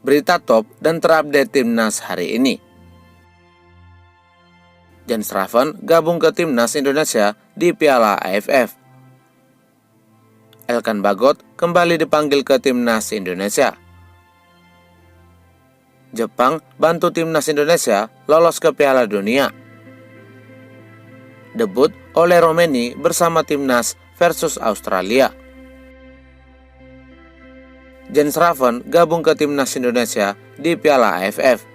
Berita top dan terupdate timnas hari ini. Jens Schraven gabung ke timnas Indonesia di Piala AFF. Elkan Bagot kembali dipanggil ke timnas Indonesia. Jepang bantu timnas Indonesia lolos ke Piala Dunia. Debut oleh Romeni bersama timnas versus Australia. Jens Schraven gabung ke timnas Indonesia di Piala AFF.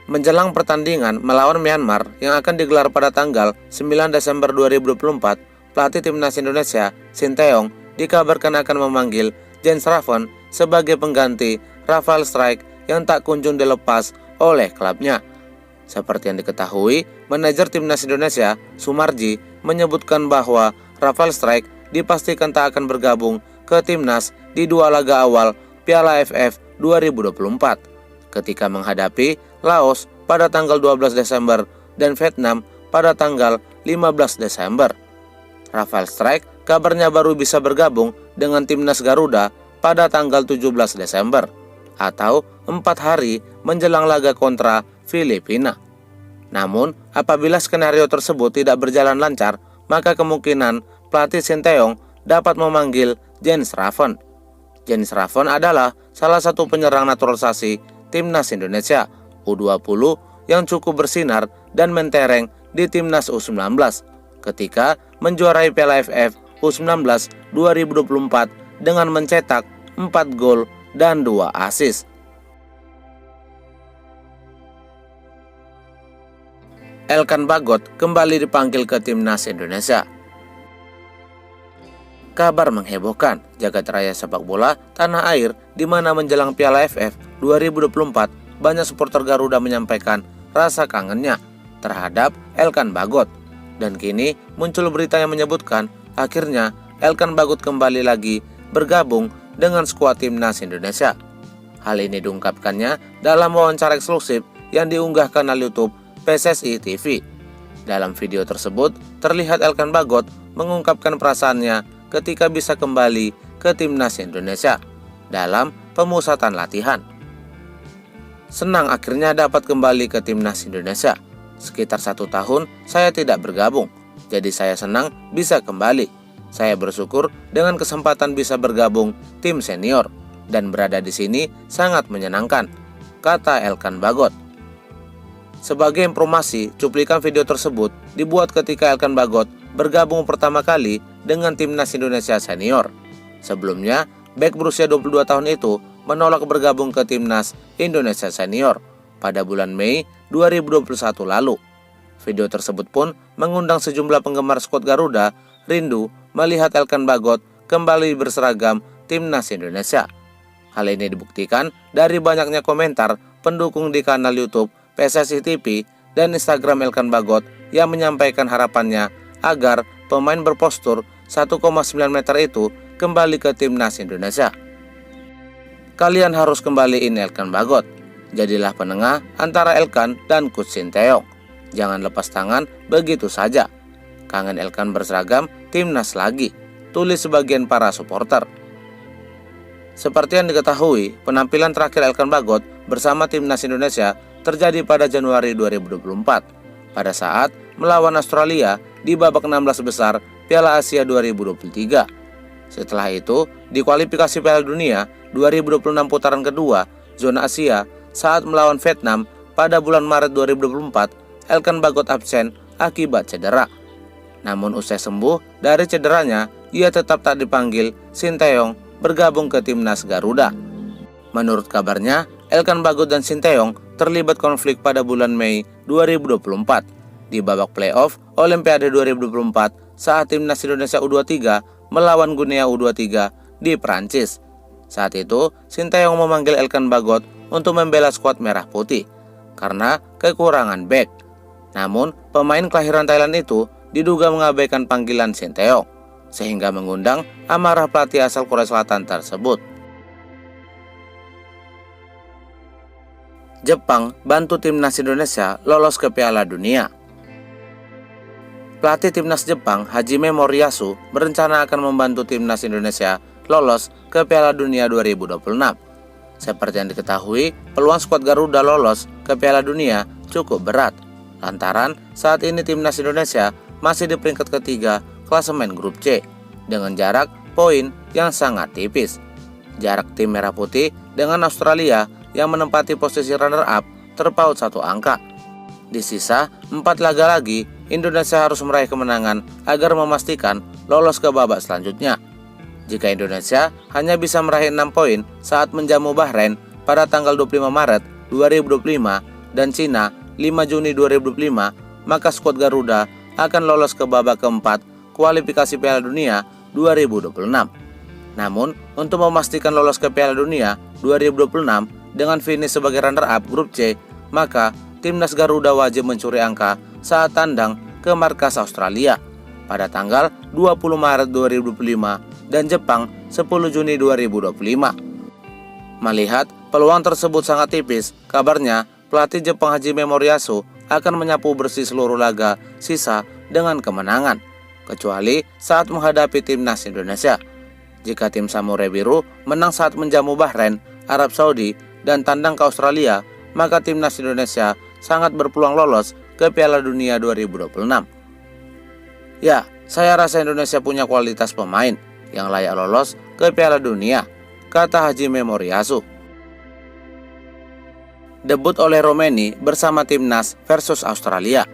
Menjelang pertandingan melawan Myanmar yang akan digelar pada tanggal 9 Desember 2024, pelatih timnas Indonesia, Sinteyong, dikabarkan akan memanggil Jens Schraven sebagai pengganti Rafael Strijk yang tak kunjung dilepas oleh klubnya. Seperti yang diketahui, manajer timnas Indonesia, Sumarji, menyebutkan bahwa Rafael Strijk dipastikan tak akan bergabung ke timnas di dua laga awal Piala AFF 2024 ketika menghadapi Laos pada tanggal 12 Desember dan Vietnam pada tanggal 15 Desember. Rafael Strijk kabarnya baru bisa bergabung dengan timnas Garuda pada tanggal 17 Desember atau 4 hari menjelang laga kontra Filipina. Namun, apabila skenario tersebut tidak berjalan lancar, maka kemungkinan pelatih Sinteyong dapat memanggil Jens Schraven. Jens Schraven adalah salah satu penyerang naturalisasi timnas Indonesia U20 yang cukup bersinar dan mentereng di timnas U19 ketika menjuarai Piala AFF U19 2024 dengan mencetak 4 gol dan 2 assist. Elkan Bagot kembali dipanggil ke timnas Indonesia. Kabar menghebohkan jagat raya sepak bola tanah air di mana menjelang Piala AFF 2024 banyak supporter Garuda menyampaikan rasa kangennya terhadap Elkan Bagot. Dan kini muncul berita yang menyebutkan akhirnya Elkan Bagot kembali lagi bergabung dengan skuad timnas Indonesia. Hal ini diungkapkannya dalam wawancara eksklusif yang diunggah kanal YouTube PSSI TV. Dalam video tersebut terlihat Elkan Bagot mengungkapkan perasaannya ketika bisa kembali ke timnas Indonesia dalam pemusatan latihan. Senang akhirnya dapat kembali ke timnas Indonesia. Sekitar 1 tahun saya tidak bergabung, jadi saya senang bisa kembali. Saya bersyukur dengan kesempatan bisa bergabung tim senior dan berada di sini sangat menyenangkan, kata Elkan Bagot. Sebagai informasi, cuplikan video tersebut dibuat ketika Elkan Bagot bergabung pertama kali dengan timnas Indonesia senior. Sebelumnya, bek berusia 22 tahun itu menolak bergabung ke timnas Indonesia senior pada bulan Mei 2021 lalu. Video tersebut pun mengundang sejumlah penggemar skuad Garuda rindu melihat Elkan Bagot kembali berseragam timnas Indonesia. Hal ini dibuktikan dari banyaknya komentar pendukung di kanal YouTube PSSI TV dan Instagram Elkan Bagot yang menyampaikan harapannya agar pemain berpostur 1,9 meter itu kembali ke timnas Indonesia. Kalian harus kembaliin Elkan Bagot. Jadilah penengah antara Elkan dan Coach Sinteyong. Jangan lepas tangan begitu saja. Kangen Elkan berseragam timnas lagi, tulis sebagian para supporter. Seperti yang diketahui, penampilan terakhir Elkan Bagot bersama timnas Indonesia terjadi pada Januari 2024 pada saat melawan Australia di babak 16 besar Piala Asia 2023. Setelah itu, di kualifikasi Piala Dunia 2026 putaran kedua zona Asia saat melawan Vietnam pada bulan Maret 2024, Elkan Bagot absen akibat cedera. Namun usai sembuh dari cederanya, ia tetap tak dipanggil Sinteyong bergabung ke timnas Garuda. Menurut kabarnya, Elkan Bagot dan Sinteyong terlibat konflik pada bulan Mei 2024 di babak playoff Olimpiade 2024 saat timnas Indonesia U23 melawan Guinea U23 di Prancis. Saat itu, Sinteyong memanggil Elkan Bagot untuk membela skuad merah putih karena kekurangan bek. Namun, pemain kelahiran Thailand itu diduga mengabaikan panggilan Sinteyong, sehingga mengundang amarah pelatih asal Korea Selatan tersebut. Jepang bantu timnas Indonesia lolos ke Piala Dunia. Pelatih timnas Jepang, Hajime Moriyasu, berencana akan membantu timnas Indonesia lolos ke Piala Dunia 2026. Seperti yang diketahui, peluang skuad Garuda lolos ke Piala Dunia cukup berat, lantaran saat ini timnas Indonesia masih di peringkat ketiga klasemen grup C dengan jarak poin yang sangat tipis. Jarak tim Merah Putih dengan Australia yang menempati posisi runner-up terpaut 1 angka. Di sisa 4 laga lagi, Indonesia harus meraih kemenangan agar memastikan lolos ke babak selanjutnya. Jika Indonesia hanya bisa meraih 6 poin saat menjamu Bahrain pada tanggal 25 Maret 2025 dan Cina 5 Juni 2025, maka skuad Garuda akan lolos ke babak keempat kualifikasi Piala Dunia 2026. Namun, untuk memastikan lolos ke Piala Dunia 2026 dengan finish sebagai runner-up grup C, maka timnas Garuda wajib mencuri angka saat tandang ke markas Australia pada tanggal 20 Maret 2025 dan Jepang 10 Juni 2025. Melihat peluang tersebut sangat tipis, kabarnya pelatih Jepang Hajime Moriyasu akan menyapu bersih seluruh laga sisa dengan kemenangan, kecuali saat menghadapi timnas Indonesia. Jika tim Samurai Biru menang saat menjamu Bahrain, Arab Saudi, dan tandang ke Australia, maka timnas Indonesia sangat berpeluang lolos ke Piala Dunia 2026. Ya, saya rasa Indonesia punya kualitas pemain yang layak lolos ke Piala Dunia, kata Hajime Moriyasu. Debut oleh Romeni bersama timnas versus Australia.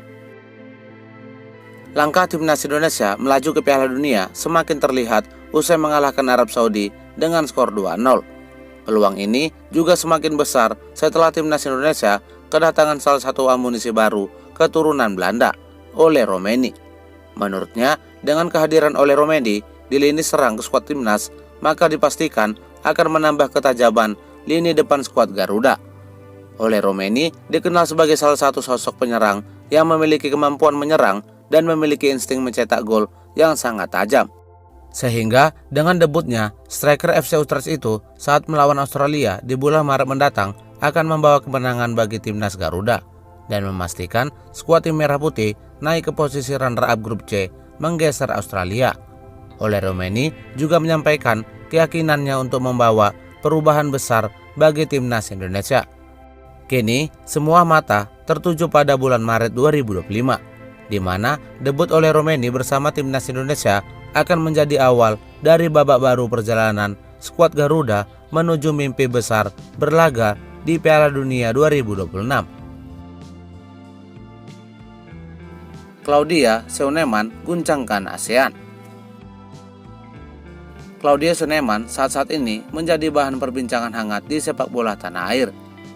Langkah timnas Indonesia melaju ke Piala Dunia semakin terlihat usai mengalahkan Arab Saudi dengan skor 2-0. Peluang ini juga semakin besar setelah timnas Indonesia kedatangan salah satu amunisi baru keturunan Belanda, Ole Romeni. Menurutnya, dengan kehadiran Ole Romeni di lini serang ke skuad timnas, maka dipastikan akan menambah ketajaman lini depan skuad Garuda. Ole Romeni dikenal sebagai salah satu sosok penyerang yang memiliki kemampuan menyerang dan memiliki insting mencetak gol yang sangat tajam. Sehingga dengan debutnya, striker FC Utrecht itu saat melawan Australia di bulan Maret mendatang akan membawa kemenangan bagi timnas Garuda dan memastikan skuad tim Merah Putih naik ke posisi runner-up grup C menggeser Australia. Ole Romeni juga menyampaikan keyakinannya untuk membawa perubahan besar bagi timnas Indonesia. Kini, semua mata tertuju pada bulan Maret 2025, di mana debut Ole Romeni bersama timnas Indonesia akan menjadi awal dari babak baru perjalanan skuad Garuda menuju mimpi besar berlaga di Piala Dunia 2026. Claudia Seuneman guncangkan ASEAN. Claudia Seuneman saat ini menjadi bahan perbincangan hangat di sepak bola tanah air.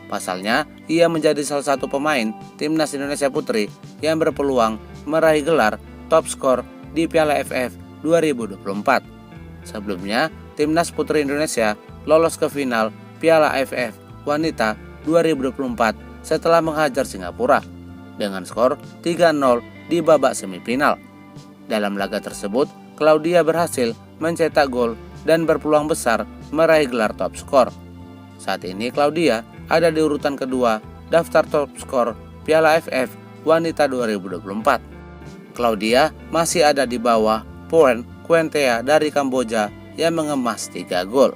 Pasalnya, ia menjadi salah satu pemain timnas Indonesia Putri yang berpeluang meraih gelar top skor di Piala AFF 2024. Sebelumnya, timnas Putri Indonesia lolos ke final Piala AFF Wanita 2024 setelah menghajar Singapura dengan skor 3-0 di babak semifinal. Dalam laga tersebut, Claudia berhasil mencetak gol dan berpeluang besar meraih gelar top skor. Saat ini Claudia ada di urutan kedua daftar top skor Piala AFF Wanita 2024. Claudia masih ada di bawah Poen Quentea dari Kamboja yang mengemas 3 gol.